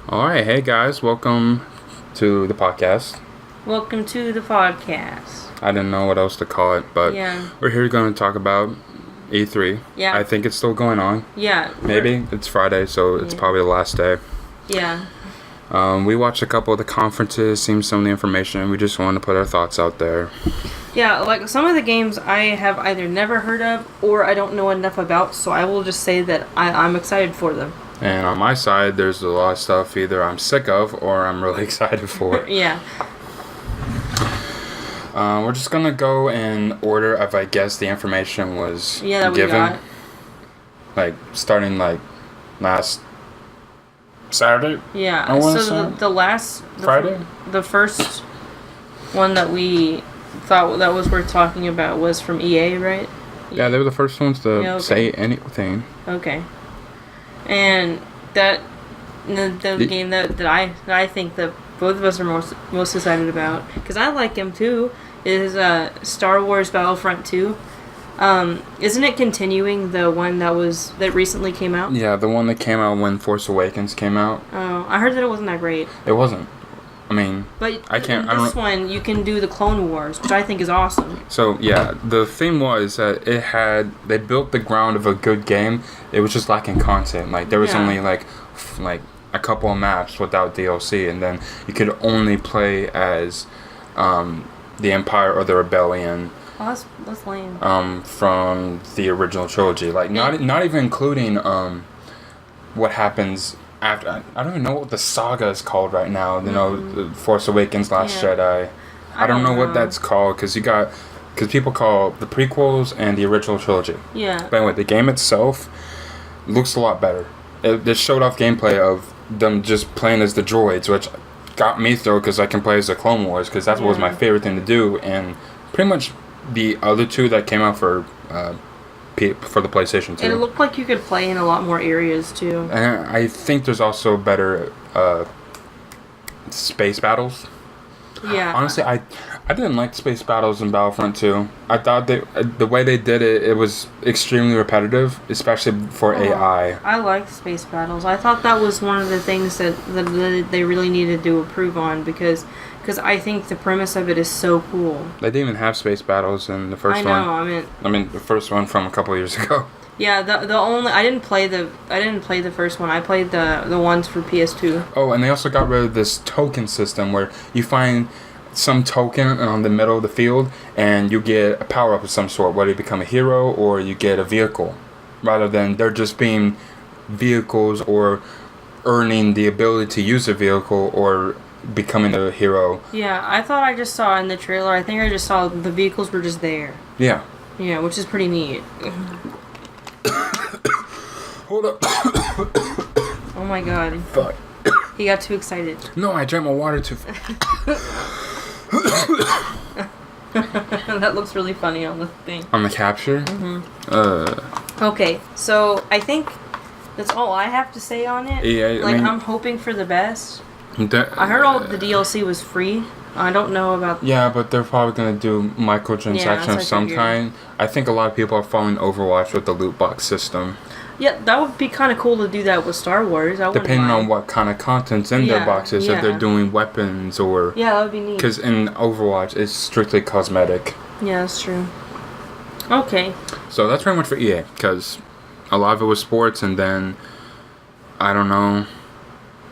All right, hey guys, welcome to the podcast. Welcome to the podcast. I didn't know what else to call it, but Yeah. we're here going to talk about E3. Yeah. I think it's still going on. Yeah. Maybe it's Friday, so it's probably the last day. Yeah. We watched a couple of the conferences, seen some of the information. We just wanted to put our thoughts out there. Yeah, like some of the games I have either never heard of or I don't know enough about, so I will just say that I'm excited for them. And on my side, there's a lot of stuff either I'm sick of or I'm really excited for. Yeah. We're just gonna go in order of, I guess, the information was Yeah, that given. we got. Like starting like last Saturday. Yeah. I wanna So say Friday? The first one that we thought that was worth talking about was from EA, right? Yeah, they were the first ones to Yeah, okay. say anything. Okay. And the game that I think that both of us are most excited about, because I like him too, is Star Wars Battlefront 2. Isn't it continuing the one that recently came out? Yeah, the one that came out when Force Awakens came out. Oh, I heard that it wasn't that great. It wasn't. I mean, But I one you can do the Clone Wars, which I think is awesome. so yeah, the thing was that they built the ground of a good game. It was just lacking content. Like there was Yeah. only like a couple of maps without DLC, and then you could only play as the Empire or the Rebellion. Oh, that's lame. From the original trilogy, like not even including what happens after. I don't even know what the saga is called right now. You know, the Force Awakens, Last Yeah. Jedi. I don't know what that's called because people call the prequels and the original trilogy. Yeah. But anyway, the game itself looks a lot better. They showed off gameplay of them just playing as the droids, which got me through because I can play as the Clone Wars because that was my favorite thing to do, and pretty much the other two that came out for the PlayStation 2. And it looked like you could play in a lot more areas too. And I think there's also better space battles. Yeah. Honestly, I didn't like space battles in Battlefront 2. I thought the way they did it was extremely repetitive, especially for AI. I like space battles. I thought that was one of the things that they really needed to improve on because I think the premise of it is so cool. They didn't even have space battles in the first I know. one. I mean, the first one from a couple of years ago. Yeah. The only I didn't play the first one. I played the ones for PS2. Oh, and they also got rid of this token system where you find some token on the middle of the field and you get a power up of some sort, whether you become a hero or you get a vehicle, rather than they're just being vehicles or earning the ability to use a vehicle or becoming a hero. Yeah, I thought I just saw in the trailer. I think I just saw the vehicles were just there. Yeah. Yeah, which is pretty neat. Hold up. Oh my god. Fuck. He got too excited. No, I drank my water too fast. That looks really funny on the thing. On the capture? Okay, so I think that's all I have to say on it. Yeah, I'm hoping for the best. I I heard all the DLC was free. I don't know about... Yeah, but they're probably going to do Yeah, microtransaction that's of what I some figured. kind. I think a lot of people are following Overwatch with the loot box system. Yeah, that would be kind of cool to do that with Star Wars. I wouldn't Depending mind. on what kind of content's in their Yeah, boxes, if they're yeah. doing weapons or... Yeah, that would be neat. Because in Overwatch, it's strictly cosmetic. Yeah, that's true. Okay. So that's pretty much for EA, because a lot of it was sports, and then, I don't know,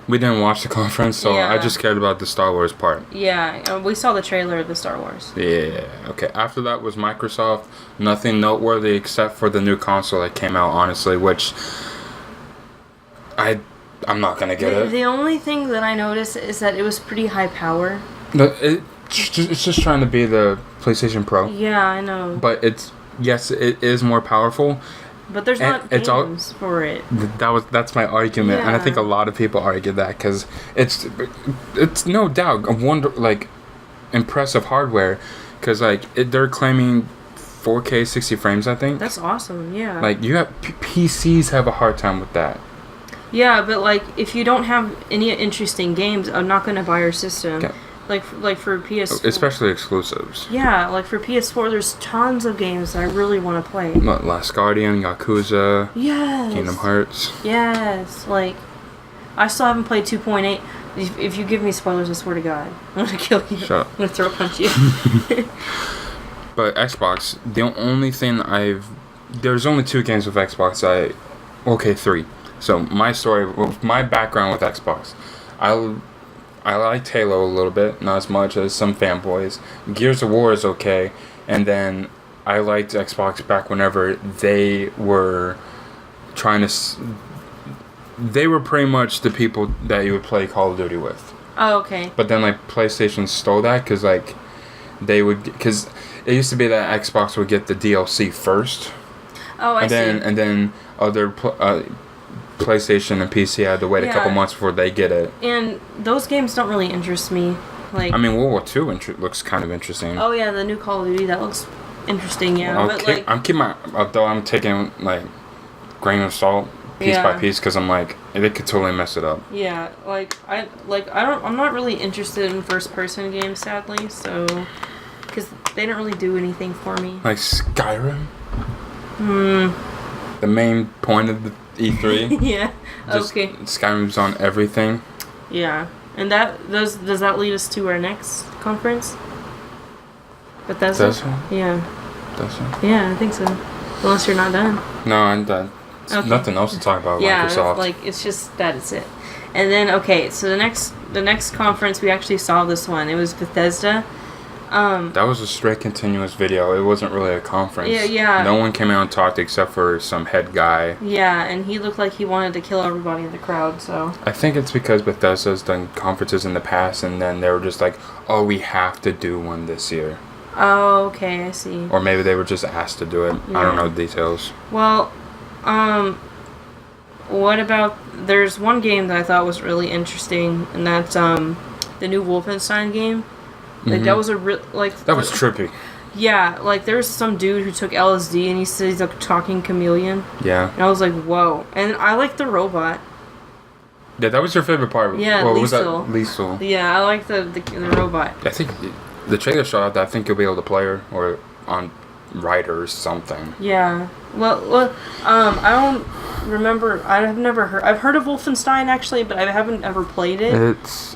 we didn't watch the conference, so I Yeah. just cared about the Star Wars part. Yeah, we saw the trailer of the Star Wars. Yeah, okay. After that was Microsoft. Nothing noteworthy except for the new console that came out, honestly, which I'm not gonna get it. The only thing that I noticed is that it was pretty high power. It's just trying to be the PlayStation Pro. Yeah, I know. But it is more powerful. But there's and not it's all- games for it. That's my argument, and I think a Yeah. lot of people argue that because it's no doubt impressive hardware, because they're claiming 4K 60 frames, I think. That's awesome, yeah. Like you have PCs have a hard time with that. Yeah, but like if you don't have any interesting games, I'm not gonna buy your system. Okay. Like for PS4. Especially exclusives. Yeah, like for PS4, there's tons of games that I really want to play. Last Guardian, Yakuza, Yes. Kingdom Hearts. Yes, like I still haven't played 2.8. If you give me spoilers, I swear to God, I'm gonna kill you. Shut up. I'm gonna throat punch you. But Xbox, the only thing there's only 2 games with Xbox. 3. So my background with Xbox, I liked Halo a little bit, not as much as some fanboys. Gears of War is okay, and then I liked Xbox back whenever they were trying to. They were pretty much the people that you would play Call of Duty with. Oh, okay. But then like PlayStation stole that because because it used to be that Xbox would get the DLC first. Oh, I see. And then other PlayStation and PC had to wait a couple months before they get it. And those games don't really interest me. Like, I mean, World War II looks kind of interesting. Oh yeah, the new Call of Duty, that looks interesting. Yeah, I'm taking like grain of salt, piece by piece, because I'm like, they could totally mess it up. Yeah, I'm not really interested in first person games, sadly. So, because they don't really do anything for me. Like Skyrim. The main point of the E3. Yeah. Just okay. Skyrim's on everything. Yeah, and that does that lead us to our next conference? Bethesda. Yeah. Bethesda. Yeah, I think so. Unless you're not done. No, I'm done. Okay. Nothing else to talk about. Yeah, Microsoft. it's just that is it. And then so the next conference we actually saw this one. It was Bethesda. That was a straight continuous video. It wasn't really a conference. Yeah. No one came out and talked except for some head guy. Yeah, and he looked like he wanted to kill everybody in the crowd, so. I think it's because Bethesda's done conferences in the past, and then they were just like, oh, we have to do one this year. Oh, okay, I see. Or maybe they were just asked to do it. Yeah. I don't know the details. Well, what about, there's one game that I thought was really interesting, and that's the new Wolfenstein game. Like, that was that was trippy. Yeah, like, there's some dude who took LSD, and he said he's a talking chameleon. Yeah. And I was like, whoa. And I like the robot. Yeah, that was your favorite part. Yeah, well, Liesel. Was that Liesel? Yeah, I like the robot. I think the trailer showed that I think you'll be able to play her, or on Ryder or something. Yeah. Well, I don't remember. I've never heard. I've heard of Wolfenstein, actually, but I haven't ever played it. It's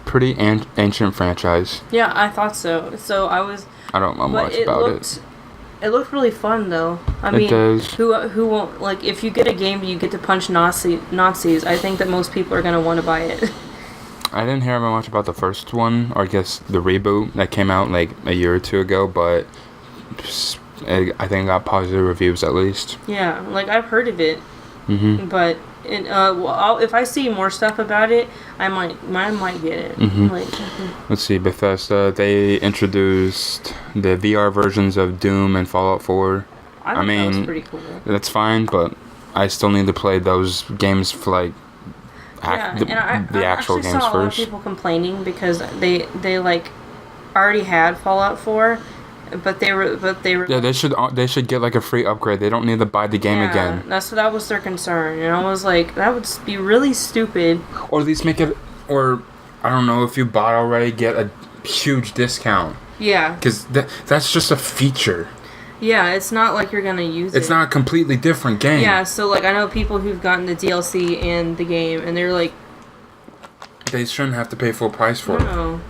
pretty ancient franchise. Yeah, I thought so. So I was. I don't know much about it. It looked really fun, though. I mean, does. Who won't, like, if you get a game and you get to punch Nazis, I think that most people are gonna want to buy it. I didn't hear much about the first one, or I guess the reboot that came out like a year or two ago, but I think it got positive reviews at least. Yeah, like, I've heard of it, but if I see more stuff about it, I might get it. Let's see, Bethesda, they introduced the VR versions of Doom and Fallout 4. I mean, that was pretty cool. That's fine, but I still need to play those games for like the actual games first. I saw a lot of people complaining because they like already had Fallout 4. But they were. Yeah, they should get like a free upgrade. They don't need to buy the game again. That was their concern, and I was like, that would be really stupid. Or at least make it, or I don't know, if you bought already, get a huge discount. Yeah. Because that's just a feature. Yeah, it's not like you're gonna use it. It's not a completely different game. Yeah, so like I know people who've gotten the DLC and the game, and they're like, they shouldn't have to pay full price for it.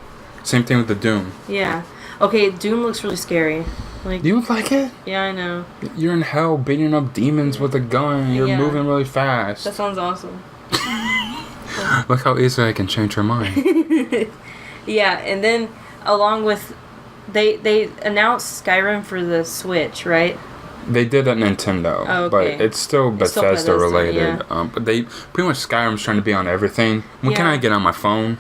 Same thing with the Doom. Yeah. Okay, Doom looks really scary. Like, you like it? Yeah, I know. You're in hell beating up demons with a gun. You're moving really fast. That sounds awesome. Look how easily I can change her mind. Yeah, and then along with they announced Skyrim for the Switch, right? They did at Nintendo, but it's still Bethesda related. Yeah. But they pretty much Skyrim's trying to be on everything. When can I get on my phone?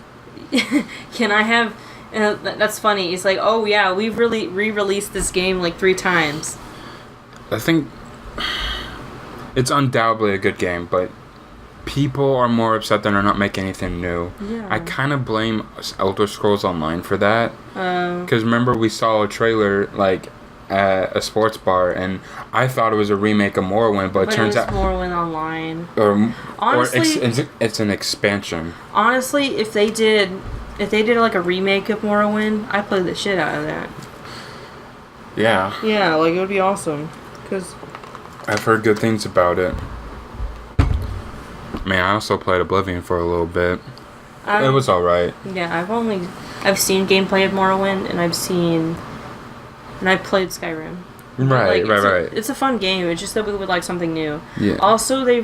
Can I have? That's funny. It's like, oh yeah, we've really re-released this game like 3 times. I think it's undoubtedly a good game, but people are more upset that they're not making anything new. Yeah. I kind of blame Elder Scrolls Online for that. Because remember, we saw a trailer like at a sports bar, and I thought it was a remake of Morrowind, but it turns out Morrowind Online. Honestly, or it's an expansion. Honestly, if they did like a remake of Morrowind, I'd play the shit out of that. Yeah. Yeah, like it would be awesome. Cause I've heard good things about it. Man, I also played Oblivion for a little bit. It Um, was alright. Yeah, I've seen gameplay of Morrowind, and I've played Skyrim. Right, right. It's a fun game. It's just that we would like something new. Yeah. Also, they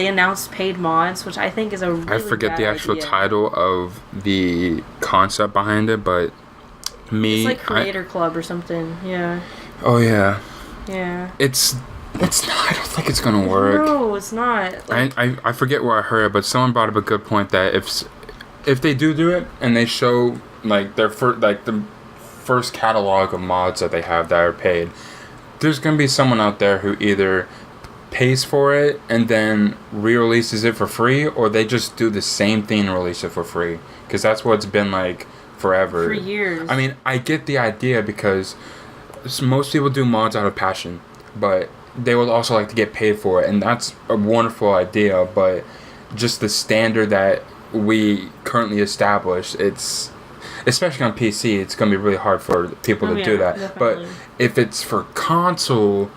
announced paid mods, which I think is a really I forget bad the actual idea. title of the concept behind it, but It's like Creator Club or something. Yeah. Oh yeah. Yeah. It's not. I don't think it's gonna work. No, it's not. Like, I forget where I heard it, but someone brought up a good point that if they do it and they show like the first catalog of mods that they have that are paid, there's gonna be someone out there who either pays for it and then re-releases it for free, or they just do the same thing and release it for free, because that's what it's been like forever. for years. I mean, I get the idea because most people do mods out of passion, but they would also like to get paid for it, and that's a wonderful idea. But just the standard that we currently established, it's especially on PC, it's gonna be really hard for people to do that. Definitely. But if it's for console,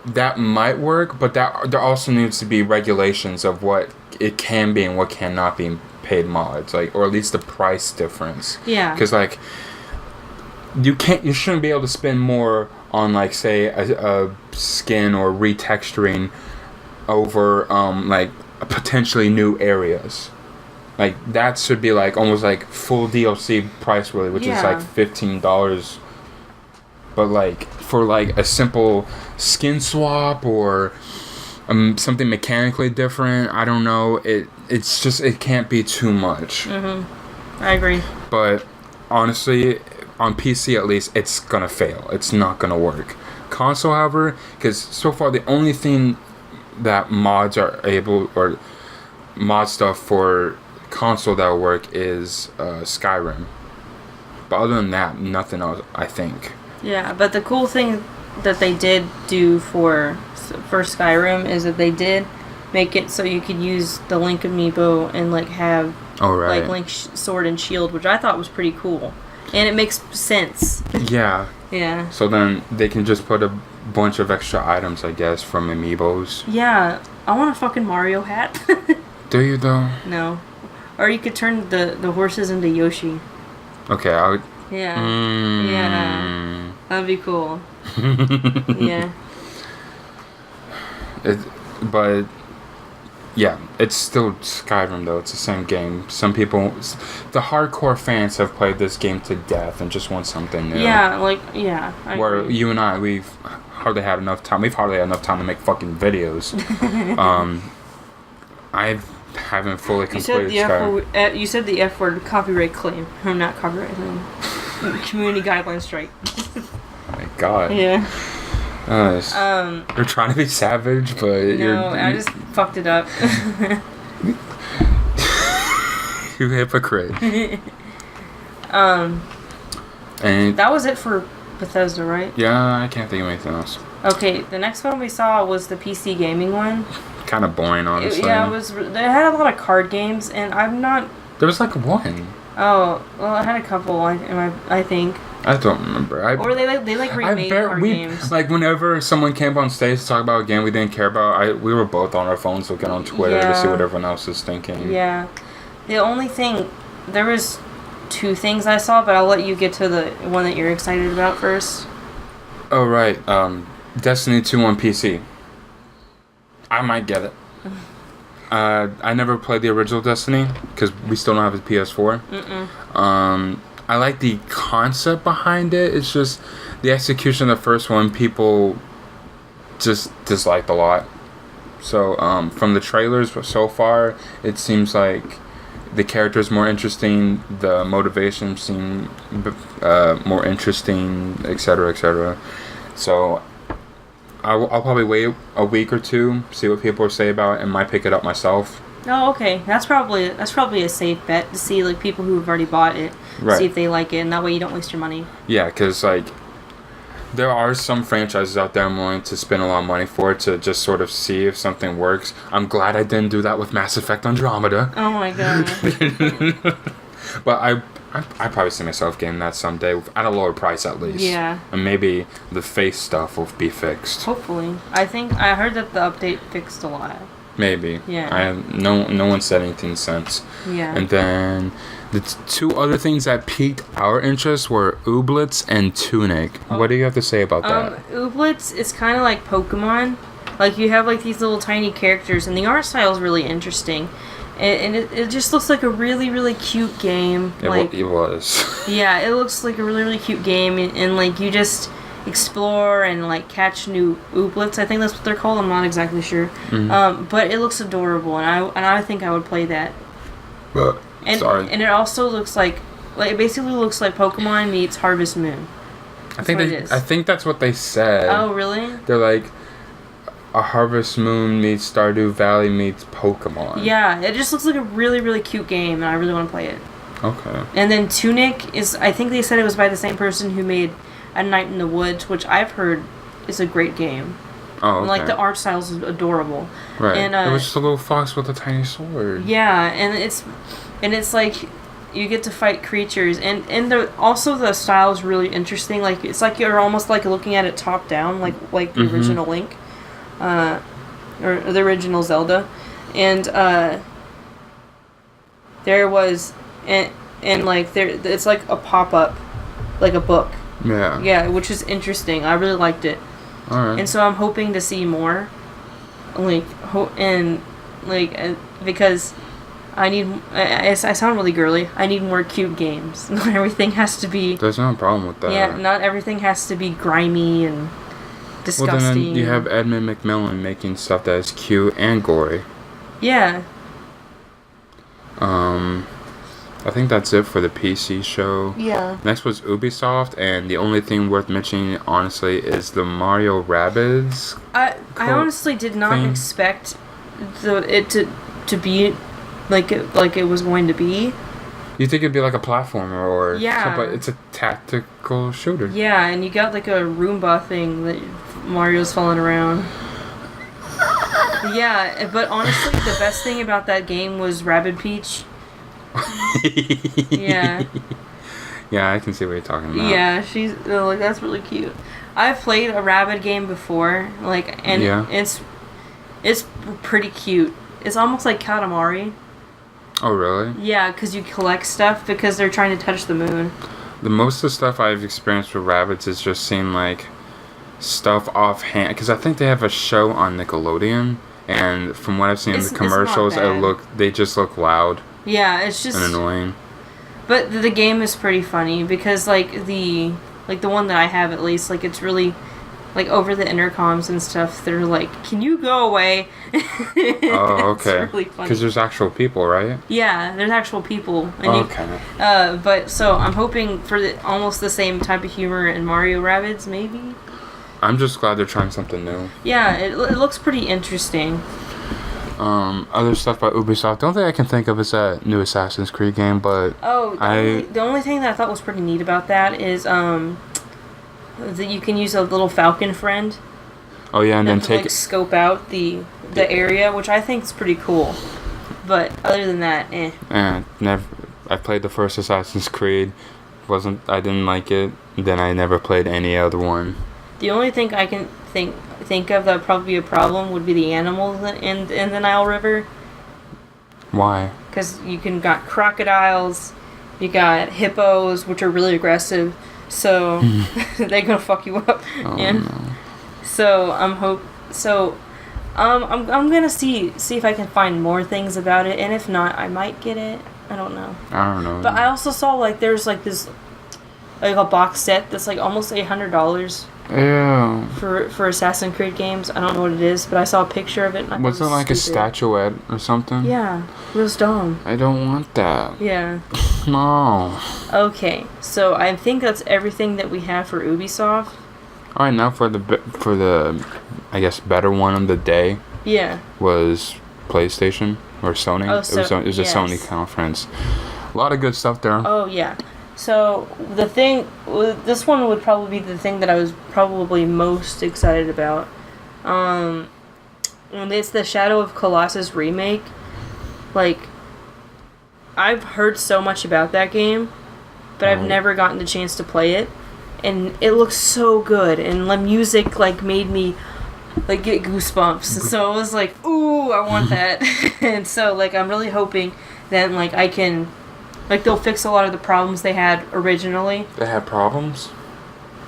that might work. But there also needs to be regulations of what it can be and what cannot be paid mods, like, or at least the price difference. Yeah. Because like you shouldn't be able to spend more on, like, say a skin or retexturing over like potentially new areas. Like that should be like almost like full DLC price, really, which is Yeah. like $15. But like for like a simple skin swap or something mechanically different, I don't know. It's just, it can't be too much. I agree. But honestly, on PC at least, it's gonna fail. It's not gonna work. Console, however, because so far the only thing that mods are able, or mod stuff for console that will work, is Skyrim. But other than that, nothing else, I think. Yeah, but the cool thing that they did do for Skyrim is that they did make it so you could use the Link amiibo and like have Oh, right. like Link's sword and shield, which I thought was pretty cool, and it makes sense. Yeah. Yeah. So then they can just put a bunch of extra items, I guess, from amiibos. Yeah, I want a fucking Mario hat. Do you though? No, or you could turn the horses into Yoshi. Okay, I would. Yeah. Yeah. That'd be cool. Yeah. But yeah, it's still Skyrim though. It's the same game. Some people, the hardcore fans, have played this game to death and just want something new. Yeah, like, yeah. I Where agree. you and I, we've hardly had enough time. We've hardly had enough time to make fucking videos. I haven't fully completed Skyrim. You said the F word, copyright claim. Or not copyright claim. Community guideline strike. Oh my God. Yeah. You're trying to be savage, but you're. No, I just fucked it up. You hypocrite. And That was it for Bethesda, right? yeah, I can't think of anything else. Okay, the next one we saw was the PC gaming one. Kind of boring, honestly. It had a lot of card games, and I'm not. There was like one. Oh, well, it had a couple. I think. I don't remember. Or they remade card games. Like whenever someone came up on stage to talk about a game we didn't care about, we were both on our phones looking on Twitter to see Yeah. what everyone else is thinking. Yeah. The only thing, there was two things I saw, but I'll let you get to the one that you're excited about first. Oh right, Destiny 2 on PC. I might get it. I never played the original Destiny because we still don't have a PS4. I like the concept behind it. It's just the execution of the first one, people just disliked a lot. So from the trailers so far, it seems like the characters more interesting, the motivation seem more interesting, etc., etc. So I'll probably wait a week or two, see what people say about it, and might pick it up myself. Oh, okay. That's probably a safe bet to see like people who have already bought it, Right. see if they like it, and that way you don't waste your money. Yeah, because like there are some franchises out there I'm willing to spend a lot of money for to just sort of see if something works. I'm glad I didn't do that with Mass Effect Andromeda. Oh my god. But I probably see myself getting that someday at a lower price at least. Yeah. And maybe the face stuff will be fixed. Hopefully. I heard that the update fixed a lot. Maybe. Yeah. I have no one said anything since. Yeah. And then the two other things that piqued our interest were Ooblets and Tunic. What do you have to say about that? Ooblets is kind of like Pokemon. Like, you have, like, these little tiny characters, and the art style is really interesting. And it just looks like a really, really cute game. It was. Yeah, it looks like a really, really cute game, and like, you just explore and, like, catch new Ooblets. I think that's what they're called. I'm not exactly sure. Mm-hmm. But it looks adorable, and I think I would play that. And it also looks like it basically looks like Pokemon meets Harvest Moon. I think that's what they said. Oh, really? They're like a Harvest Moon meets Stardew Valley meets Pokemon. Yeah, it just looks like a really, really cute game, and I really want to play it. Okay. And then Tunic is, I think they said it was by the same person who made A Night in the Woods, which I've heard is a great game. Oh, okay. And, like, the art style is adorable. Right. And, it was just a little fox with a tiny sword. Yeah, and it's like you get to fight creatures, and also the style is really interesting. Like, it's like you're almost like looking at it top down, like the original Link, or the original Zelda, and there was and like it's like a pop up, like a book. Yeah. Yeah, which is interesting. I really liked it. All right. And so I'm hoping to see more, because I need. I sound really girly. I need more cute games. Not everything has to be. There's no problem with that. Yeah, not everything has to be grimy and disgusting. Well, then you have Edmund McMillan making stuff that is cute and gory. Yeah. I think that's it for the PC show. Yeah. Next was Ubisoft, and the only thing worth mentioning, honestly, is the Mario Rabbids. I honestly did not expect it to be like it was going to be. You think it'd be like a platformer or yeah, but it's a tactical shooter. Yeah, and you got like a Roomba thing that Mario's falling around. Yeah, but honestly, the best thing about that game was Rabbid Peach. Yeah. Yeah, I can see what you're talking about. Yeah, she's like, that's really cute. I've played a Rabbid game before, it's pretty cute. It's almost like Katamari. Oh, really? Yeah, because you collect stuff because they're trying to touch the moon. The most of the stuff I've experienced with Rabbids has just seemed like stuff offhand, because I think they have a show on Nickelodeon, and from what I've seen in the commercials, they just look loud. Yeah, it's just and annoying. But the game is pretty funny because the one that I have, at least, like, it's really like over the intercoms and stuff. They're like, "Can you go away?" Oh, okay. It's really funny because there's actual people, right? Yeah, there's actual people. And okay. But so I'm hoping for almost the same type of humor in Mario Rabbids, maybe. I'm just glad they're trying something new. Yeah, it looks pretty interesting. Other stuff by Ubisoft. The only thing I can think of is that new Assassin's Creed game, but the only thing that I thought was pretty neat about that is that you can use a little falcon friend. Oh yeah, and then take scope out the area, which I think is pretty cool. But other than that, I played the first Assassin's Creed. I didn't like it. Then I never played any other one. The only thing I can think of that would probably be a problem would be the animals in the Nile River. Why? Because you got crocodiles, you got hippos, which are really aggressive, so they're gonna fuck you up. Oh, no. So I'm gonna see if I can find more things about it, and if not, I might get it. I don't know. But I also saw like there's like this like a box set that's like almost $800. Yeah. For Assassin's Creed games. I don't know what it is, but I saw a picture of it. And was it like a statuette or something? Yeah. It was dumb. I don't want that. Yeah. No. Okay, so I think that's everything that we have for Ubisoft. All right, now for the I guess better one of the day. Yeah. Was PlayStation or Sony? It was a Sony conference. A lot of good stuff there. Oh yeah. So this one would probably be the thing that I was probably most excited about. And it's the Shadow of Colossus remake. Like, I've heard so much about that game, but I've never gotten the chance to play it. And it looks so good, and the music like made me like get goosebumps. So I was like, ooh, I want that. And so like I'm really hoping that like I can, like they'll fix a lot of the problems they had originally. They had problems.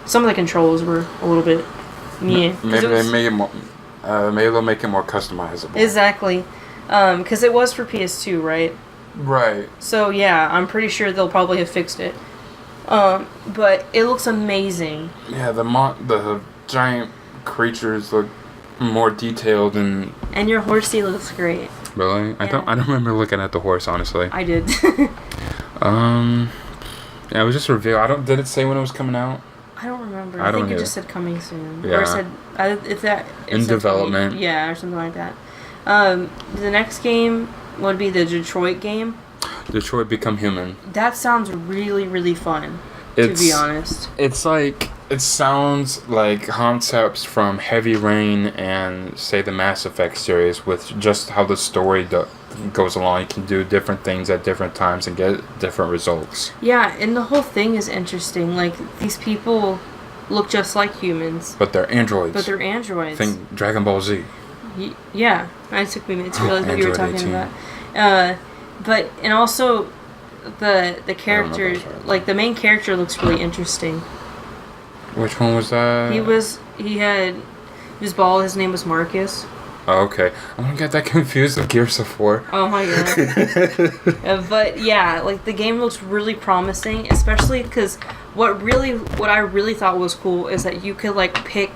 Some of the controls were a little bit, yeah. Maybe they made it more. Maybe they'll make it more customizable. Exactly, because it was for PS2, right? Right. So yeah, I'm pretty sure they'll probably have fixed it. But it looks amazing. Yeah, the giant creatures look more detailed and your horsey looks great. Really? Yeah. I don't remember looking at the horse, honestly. I did. Yeah, it was just a reveal. Did it say when it was coming out? I don't remember. I I think don't it either. just said coming soon. Yeah. Or it said In development. Yeah, or something like that. The next game would be the Detroit game. Detroit Become Human. That sounds really, really fun. To be honest. It's like, it sounds like concepts from Heavy Rain and, say, the Mass Effect series, with just how the story goes along. You can do different things at different times and get different results. Yeah, and the whole thing is interesting. Like, these people look just like humans. But they're androids. Think Dragon Ball Z. Yeah, it took me a minute to realize what you were Android talking 18. about. And also the character, like the main character, looks really interesting. Which one was that? He was bald. His name was Marcus. Oh, okay. I'm gonna get that confused with Gears of War. Oh my god. But yeah, like the game looks really promising, especially because what I really thought was cool is that you could like pick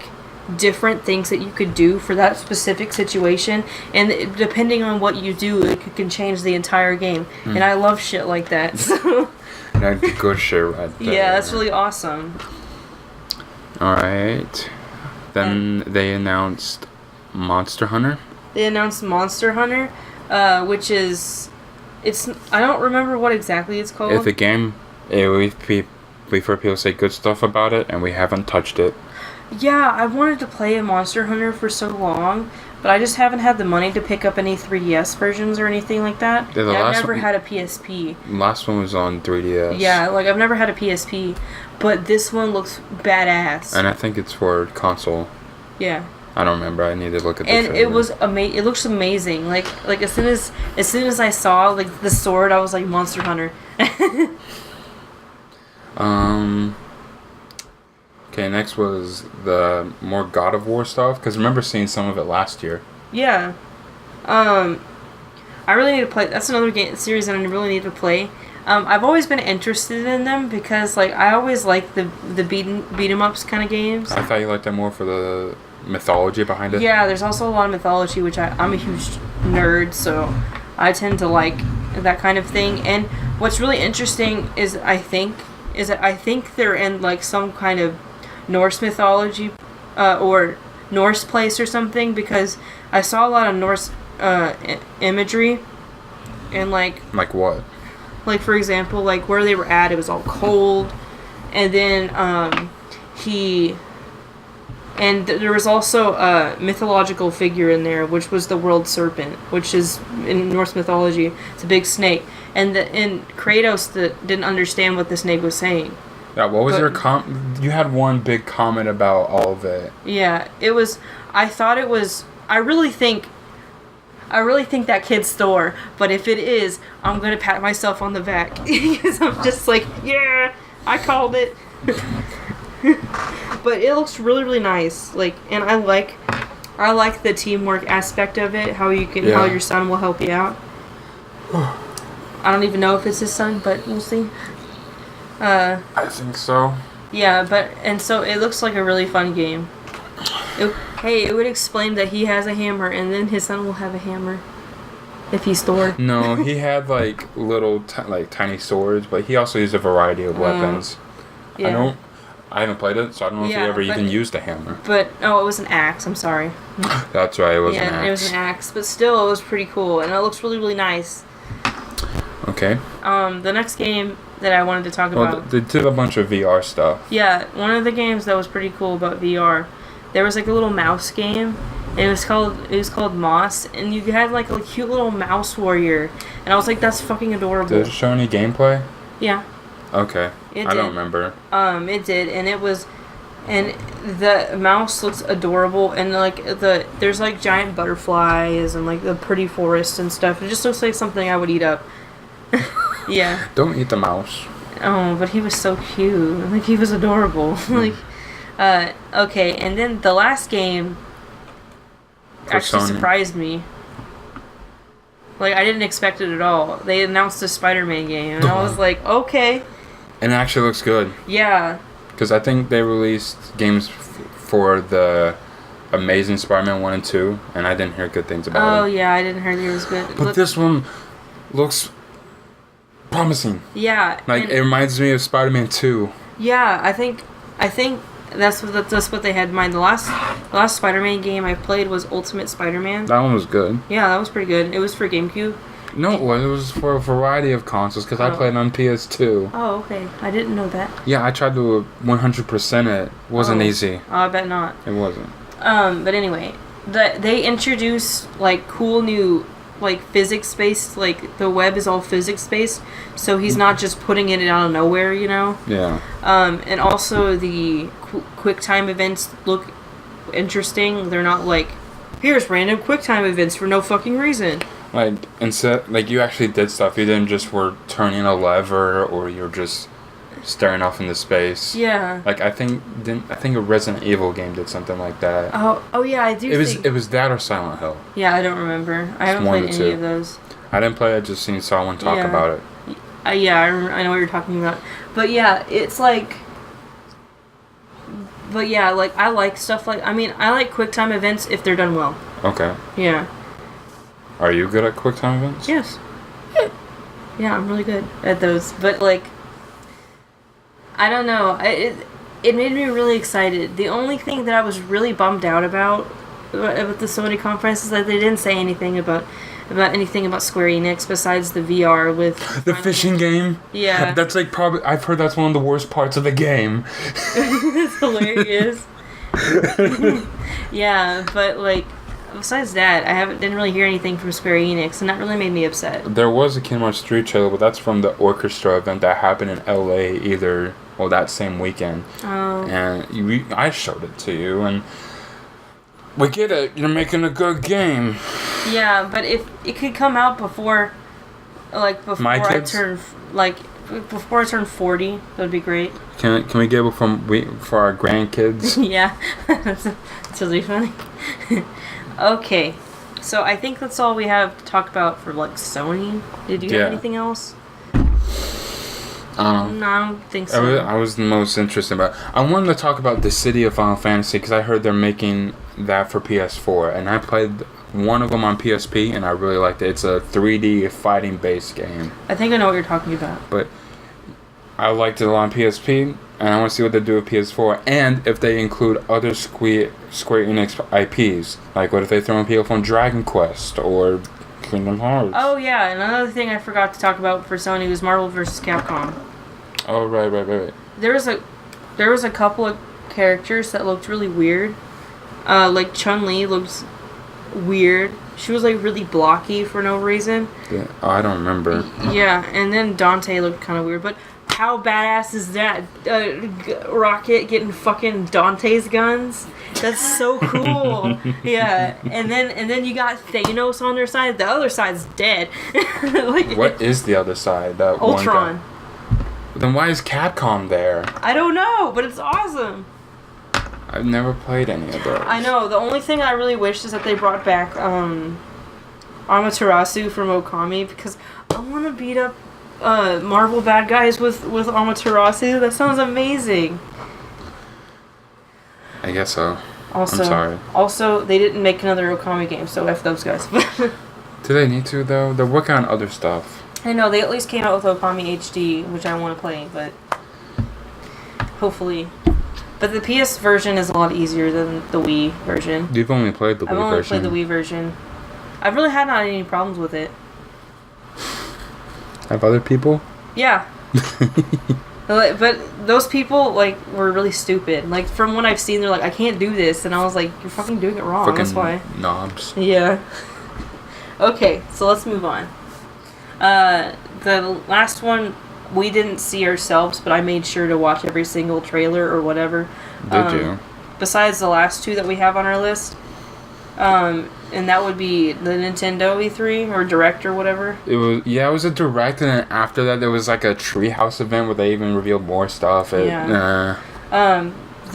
different things that you could do for that specific situation, and depending on what you do, it can change the entire game. And I love shit like that. So That'd be good shit right there. yeah, that's really awesome. Alright. Then they announced Monster Hunter. They announced Monster Hunter, which is I don't remember what exactly it's called. If the game, we've heard people say good stuff about it, and we haven't touched it. Yeah, I wanted to play a Monster Hunter for so long, but I just haven't had the money to pick up any 3DS versions or anything like that. Yeah, I've never had a PSP. Last one was on 3DS. Yeah, like I've never had a PSP, but this one looks badass. And I think it's for console. Yeah. I don't remember. I need to look at the And trailer. it was it looks amazing. Like as soon as I saw like the sword, I was like Monster Hunter. Okay, next was the more God of War stuff, because I remember seeing some of it last year. Yeah. I really need to play. That's another series that I really need to play. I've always been interested in them because like I always like the beat 'em ups kind of games. I thought you liked it more for the mythology behind it. Yeah, there's also a lot of mythology, which I'm a huge nerd, so I tend to like that kind of thing. And what's really interesting is that I think they're in like some kind of Norse mythology or Norse place or something, because I saw a lot of Norse imagery and like what? Like for example, like where they were at, it was all cold, and then there was also a mythological figure in there, which was the world serpent, which is in Norse mythology. It's a big snake, and Kratos didn't understand what the snake was saying. Yeah, what was your you had one big comment about all of it. Yeah, it was. I thought it was. I really think that kid's Thor, but if it is, I'm gonna pat myself on the back because I'm just like, yeah, I called it. But it looks really, really nice. Like, and I like the teamwork aspect of it. How your son will help you out. I don't even know if it's his son, but we'll see. I think so. Yeah, and so it looks like a really fun game. It would explain that he has a hammer, and then his son will have a hammer. If he's Thor. No, he had like little tiny swords, but he also used a variety of weapons. Yeah. I haven't played it, so I don't know if he ever even used a hammer. But it was an axe. I'm sorry. That's right, it was an axe. Yeah, it was an axe, but still, it was pretty cool, and it looks really, really nice. Okay. The next game that I wanted to talk about. They did a bunch of VR stuff. Yeah, one of the games that was pretty cool about VR, there was like a little mouse game. And it was called Moss, and you had like a cute little mouse warrior, and I was like, that's fucking adorable. Did it show any gameplay? Yeah. Okay. I don't remember. It did, and it was and the mouse looks adorable, and like there's like giant butterflies and like the pretty forest and stuff. It just looks like something I would eat up. Yeah. Don't eat the mouse. Oh, but he was so cute. Like, he was adorable. Like, okay, and then the last game actually surprised me. Like, I didn't expect it at all. They announced a Spider-Man game, and I was like, okay. And it actually looks good. Yeah. Because I think they released games for the Amazing Spider-Man 1 and 2, and I didn't hear good things about it. Oh, yeah, I didn't hear it was good. But this one looks promising. Yeah. Like, it reminds me of Spider-Man 2. Yeah, I think that's what they had in mind. The last Spider-Man game I played was Ultimate Spider-Man. That one was good. Yeah, that was pretty good. It was for GameCube. No, it was for a variety of consoles, because I played on PS2. Oh, okay. I didn't know that. Yeah, I tried to 100% it. It wasn't easy. Oh, I bet not. It wasn't. But anyway, they introduced, like, cool new, like, physics-based, like, the web is all physics-based, so he's not just putting it out of nowhere, you know? Yeah. And also the QuickTime events look interesting. They're not like, here's random QuickTime events for no fucking reason. Like, instead, like, you actually did stuff. You didn't just were turning a lever, or you're just staring off into space. Yeah. Like, I think a Resident Evil game did something like that. Oh yeah, I do. It was that or Silent Hill. Yeah, I don't remember. I haven't played any of those. I didn't play it. Just seen someone talk about it. Yeah, I know what you're talking about. But yeah, it's like. But yeah, like, I like stuff like. I mean, I like QuickTime events if they're done well. Okay. Yeah. Are you good at QuickTime events? Yes. Yeah, I'm really good at those. But, like, I don't know. It made me really excited. The only thing that I was really bummed out about the Sony conference is that they didn't say anything about anything about Square Enix besides the VR with the fishing game. Yeah. That's like probably, I've heard that's one of the worst parts of the game. It's hilarious. Yeah, but like, besides that, didn't really hear anything from Square Enix, and that really made me upset. There was a Kingdom Hearts 3 trailer, but that's from the orchestra event that happened in LA that same weekend. Oh. And I showed it to you, and we get it. You're making a good game. Yeah, but if it could come out before I turn before I turn 40, that would be great. Can we get it for our grandkids? Yeah, that's really funny. Okay, so I think that's all we have to talk about for like Sony. Did you have anything else? No, I don't think so. I was the most interested about. I wanted to talk about the City of Final Fantasy because I heard they're making that for PS4, and I played one of them on PSP, and I really liked it. It's a 3D fighting based game. I think I know what you're talking about. But I liked it a lot on PSP, and I want to see what they do with PS4, and if they include other Square Enix IPs. Like, what if they throw in people from Dragon Quest or Kingdom Hearts? Oh yeah, and another thing I forgot to talk about for Sony was Marvel vs. Capcom. Oh right. There was a couple of characters that looked really weird. Like Chun-Li looks weird. She was like really blocky for no reason. Yeah. Oh, I don't remember. Yeah, and then Dante looked kind of weird, but how badass is that? Rocket getting fucking Dante's guns? That's so cool. Yeah, and then you got Thanos on their side. The other side's dead. Like, what is the other side? That Ultron. One guy? Then why is Capcom there? I don't know, but it's awesome. I've never played any of those. I know. The only thing I really wish is that they brought back Amaterasu from Okami, because I want to beat up Marvel bad guys with Amaterasu. That sounds amazing. I guess so. Also, I'm sorry. Also, they didn't make another Okami game, so F those guys. Do they need to, though? They're working on other stuff. I know, they at least came out with Okami HD, which I want to play, but hopefully. But the PS version is a lot easier than the Wii version. You've only played the Wii version. I've only played the Wii version. I've really had not any problems with it. Have other people? Yeah. But those people, like, were really stupid. Like, from what I've seen, they're like, I can't do this. And I was like, you're fucking doing it wrong. Fucking that's why. knobs. Yeah. Okay, so let's move on. The last one we didn't see ourselves, but I made sure to watch every single trailer or whatever. Did you? Besides the last 2 that we have on our list. And that would be the Nintendo E3 or Direct or whatever. It was a Direct, and then after that there was like a Treehouse event where they even revealed more stuff. The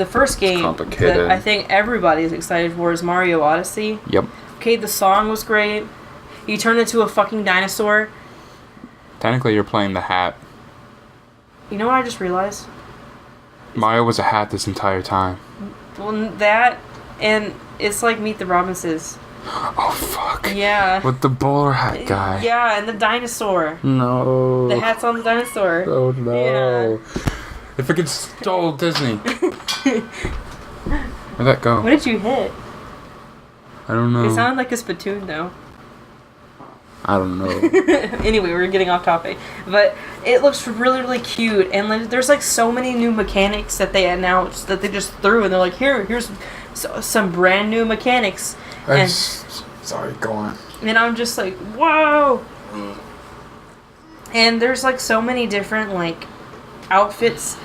first game that I think everybody is excited for is Mario Odyssey. Yep. Okay, the song was great. You turned into a fucking dinosaur. Technically, you're playing the hat. You know what I just realized? Mario was a hat this entire time. Well, that, and it's like Meet the Robinses. Oh, fuck. Yeah. With the bowler hat guy. Yeah, and the dinosaur. No. The hat's on the dinosaur. Oh, no. Yeah. If it could stole Disney. Where'd that go? What did you hit? I don't know. It sounded like a spittoon, though. I don't know. Anyway, we're getting off topic. But it looks really, really cute. And there's like so many new mechanics that they announced that they just threw. And they're like, here's some brand new mechanics. Sorry, go on. And I'm just like, whoa! And there's like so many different like outfits.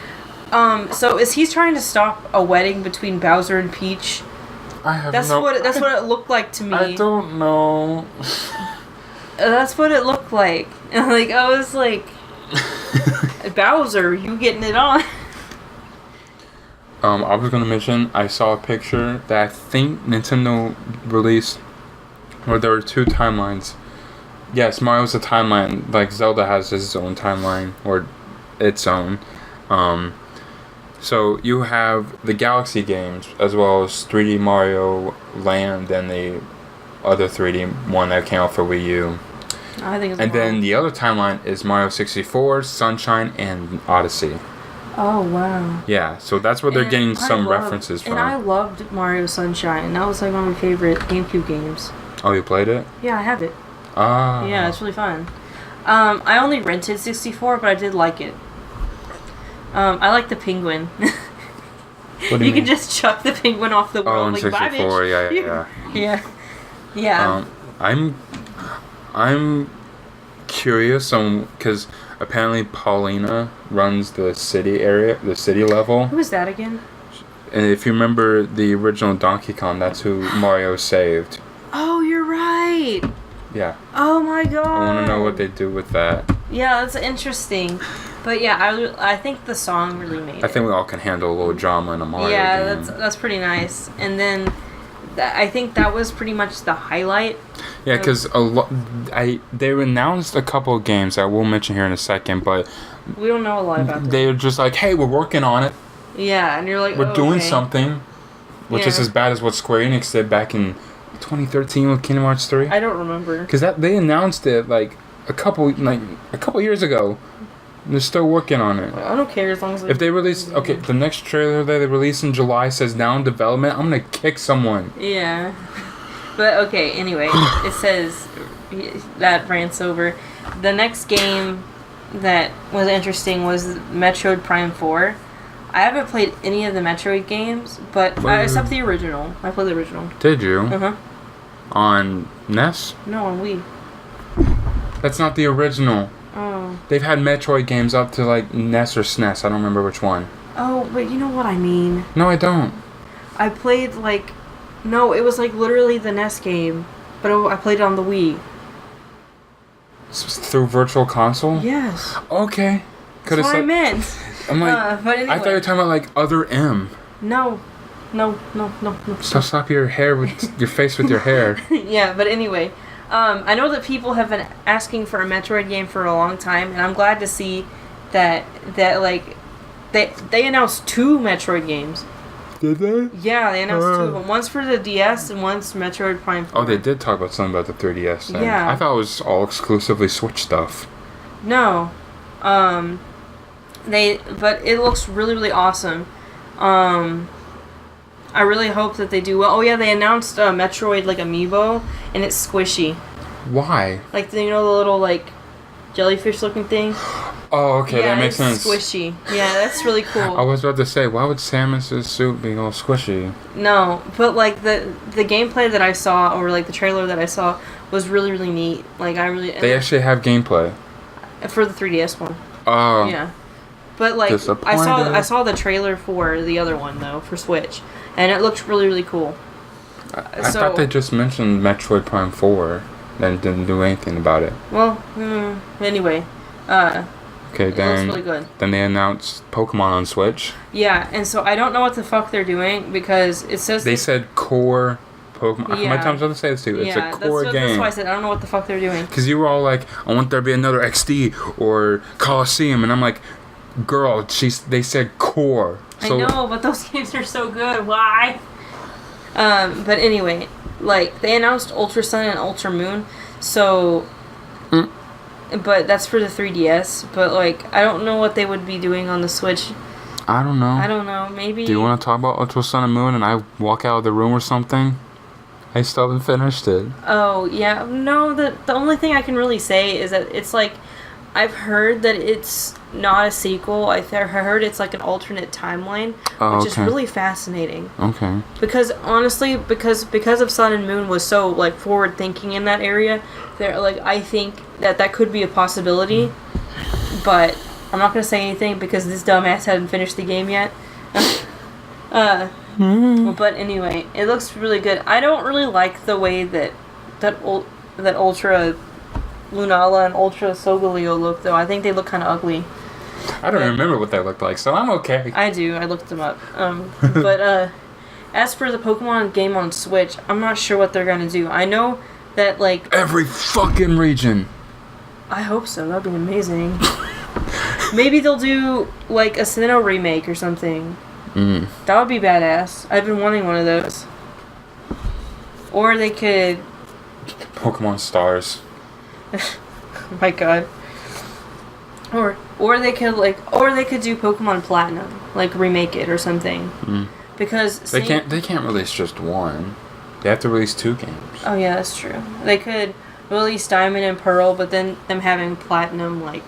So is he trying to stop a wedding between Bowser and Peach? That's what it looked like to me. I don't know. That's what it looked like. And like I was like, Bowser, you getting it on? I was gonna mention I saw a picture that I think Nintendo released where there were 2 timelines. Yes, Mario's a timeline, like Zelda has its own timeline or its own. So you have the Galaxy games as well as 3D Mario Land and the other 3D one that came out for Wii U. I think it's and then the other timeline is Mario 64, Sunshine, and Odyssey. Oh, wow. Yeah, so that's where they're getting some references from. And I loved Mario Sunshine. That was like one of my favorite GameCube games. Oh, you played it? Yeah, I have it. Ah. Yeah, it's really fun. I only rented 64, but I did like it. I like the penguin. What do you mean? can just chuck the penguin off the world. Oh, in like, 64, yeah. Yeah. I'm curious on because apparently Paulina runs the city area, the city level. Who is that again? And if you remember the original Donkey Kong, that's who Mario saved. Oh, you're right. Yeah. Oh my god. I want to know what they do with that. Yeah, that's interesting. But yeah, I think the song really made it. I think we all can handle a little drama in a Mario game. Yeah, that's pretty nice. And then I think that was pretty much the highlight. Yeah, because they announced a couple of games that we'll mention here in a second, but we don't know a lot about them. They're just like, hey, we're working on it. Yeah, and you're like, we're doing something, which is as bad as what Square Enix did back in 2013 with Kingdom Hearts 3. I don't remember. Because they announced it like a couple years ago. They're still working on it. I don't care as long as if they release the next trailer that they release in July says now in development, I'm gonna kick someone. Yeah. But okay, anyway, it says that rants over. The next game that was interesting was Metroid Prime 4. I haven't played any of the Metroid games, but except the original. I played the original. Did you? Uh-huh. On NES? No, on Wii. That's not the original. Oh. They've had Metroid games up to like NES or SNES. I don't remember which one. Oh, but you know what I mean. No, I don't. I played no, it was like literally the NES game, but I played it on the Wii. Through Virtual Console? Yes. Okay. That's what I meant. I'm like, but anyway. I thought you were talking about like Other M. No. Stop your hair with your face with your hair. Yeah, but anyway. I know that people have been asking for a Metroid game for a long time, and I'm glad to see that like they announced 2 Metroid games. Did they? Yeah, they announced 2 of them. One's for the DS and one's Metroid Prime 4. Oh, they did talk about something about the 3DS then. Yeah. I thought it was all exclusively Switch stuff. No. But it looks really, really awesome. I really hope that they do well. Oh yeah, they announced Metroid amiibo, and it's squishy. Why? Like the little jellyfish looking thing. Oh, okay, that makes sense. Squishy. Yeah, that's really cool. I was about to say, why would Samus's suit be all squishy? No, but the gameplay that I saw, or the trailer that I saw, was really, really neat. They actually have gameplay for the 3DS one. Oh. Yeah. But like I saw the trailer for the other one though for Switch, and it looked really really cool. I thought they just mentioned Metroid Prime 4 and didn't do anything about it. Well, anyway, okay, it then looks really good. Then they announced Pokemon on Switch. Yeah, and so I don't know what the fuck they're doing because it says they said core Pokemon. Yeah. How many times did I say this to you? It's a core game. That's why I said I don't know what the fuck they're doing. Because you were all like, I want there to be another XD or Coliseum, and I'm like, girl, they said core. So, I know, but those games are so good. Why? But anyway, like they announced Ultra Sun and Ultra Moon, so. But that's for the 3DS. But like, I don't know what they would be doing on the Switch. I don't know. Maybe. Do you want to talk about Ultra Sun and Moon and I walk out of the room or something? I still haven't finished it. Oh yeah, no. The only thing I can really say is that it's like, I've heard that it's not a sequel. I heard it's like an alternate timeline, which is really fascinating. Okay. Because honestly, because of Sun and Moon was so like forward thinking in that area, there like I think that could be a possibility, but I'm not gonna say anything because this dumbass hadn't finished the game yet. But anyway, it looks really good. I don't really like the way that Ultra Lunala and Ultra Solgaleo look, though. I think they look kind of ugly. I don't remember what they looked like, so I'm okay. I do. I looked them up. But as for the Pokemon game on Switch, I'm not sure what they're gonna do. I know that like every fucking region. I hope so. That'd be amazing. Maybe they'll do like a Sinnoh remake or something. That would be badass. I've been wanting one of those. Or they could Pokemon Stars. Oh my god. Or they could do Pokemon Platinum, like remake it or something. Because they can't release just one. They have to release 2 games. Oh yeah, that's true. They could release Diamond and Pearl, but then them having Platinum like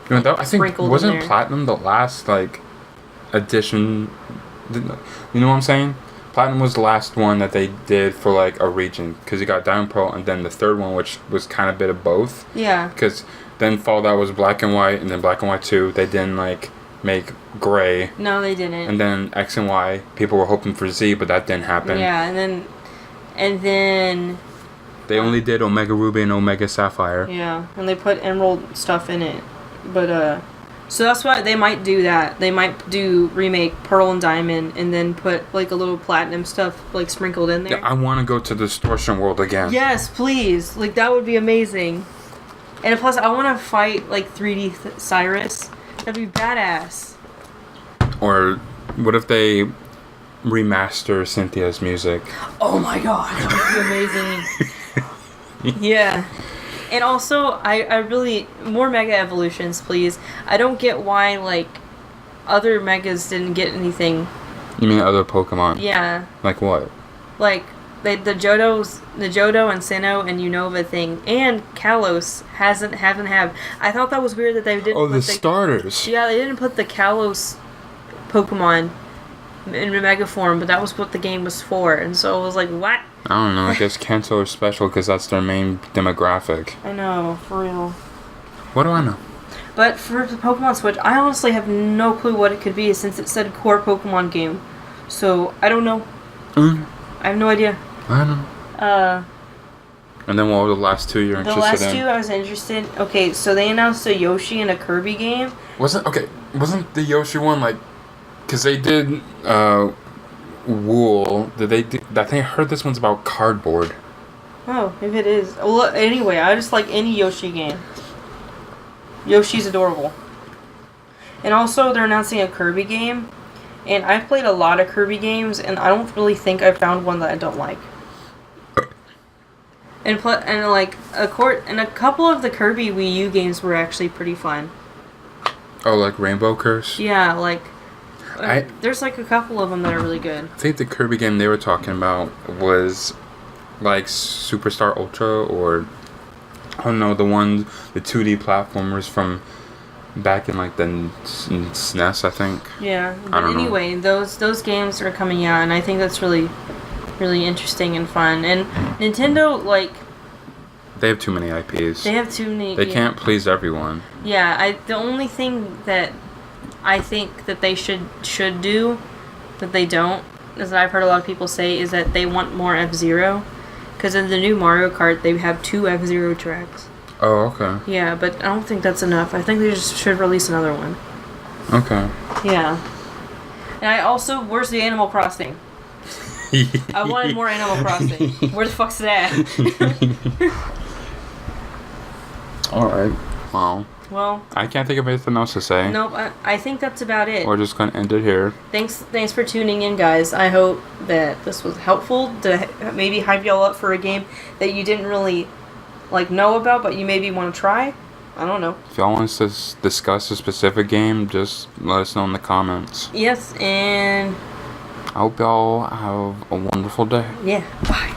I think wasn't Platinum the last like edition? You know what I'm saying? Platinum was the last one that they did for like a region because you got Diamond Pearl and then the third one which was kind of a bit of both. Yeah. Because then Fallout was Black and White and then Black and White 2 they didn't like make Gray. No, they didn't. And then X and Y people were hoping for Z but that didn't happen. Yeah, and then they only did Omega Ruby and Omega Sapphire. Yeah, and they put Emerald stuff in it. But so that's why they might do that. They might do remake Pearl and Diamond and then put like a little Platinum stuff like sprinkled in there. Yeah, I want to go to the Distortion World again. Yes, please. Like that would be amazing. And plus I want to fight like 3D Cyrus. That'd be badass. Or what if they remaster Cynthia's music? Oh my god, that would be amazing. Yeah. And also, I really... More Mega Evolutions, please. I don't get why, like, other Megas didn't get anything. You mean other Pokemon? Yeah. Like what? Like, the Johto and Sinnoh and Unova thing, and Kalos haven't have. I thought that was weird that they didn't. Oh, the starters. Yeah, they didn't put the Kalos Pokemon in Mega form, but that was what the game was for, and so I was like, what? I don't know. I guess Kanto is special because that's their main demographic. I know, for real. What do I know? But for the Pokemon Switch, I honestly have no clue what it could be since it said core Pokemon game. So I don't know. I have no idea. I don't know. And then what were the last 2 you're interested in? The last 2 I was interested. Okay, so they announced a Yoshi and a Kirby game. Wasn't the Yoshi one like? Because they did Wool. Did they? I think I heard this one's about cardboard. Oh, if it is. Well, anyway, I just like any Yoshi game. Yoshi's adorable. And also, they're announcing a Kirby game. And I've played a lot of Kirby games, and I don't really think I've found one that I don't like. And a couple of the Kirby Wii U games were actually pretty fun. Oh, like Rainbow Curse? Yeah, like... there's like a couple of them that are really good. I think the Kirby game they were talking about was like Superstar Ultra or I don't know, the 2D platformers from back in like the SNES, I think. Yeah, but anyway, those games are coming out, and I think that's really, really interesting and fun. And Nintendo, like, They have too many IPs. They have too many. They can't please everyone. Yeah, the only thing that I think that they should do, that they don't, as I've heard a lot of people say, is that they want more F-Zero. Because in the new Mario Kart, they have 2 F-Zero tracks. Oh, okay. Yeah, but I don't think that's enough. I think they just should release another one. Okay. Yeah. And I also, where's the Animal Crossing? I wanted more Animal Crossing. Where the fuck's that? Alright. Well, I can't think of anything else to say. Nope, I think that's about it. We're just gonna end it here. Thanks for tuning in, guys. I hope that this was helpful to maybe hype y'all up for a game that you didn't really know about, but you maybe want to try. I don't know. If y'all want us to discuss a specific game, just let us know in the comments. Yes, and I hope y'all have a wonderful day. Yeah, bye.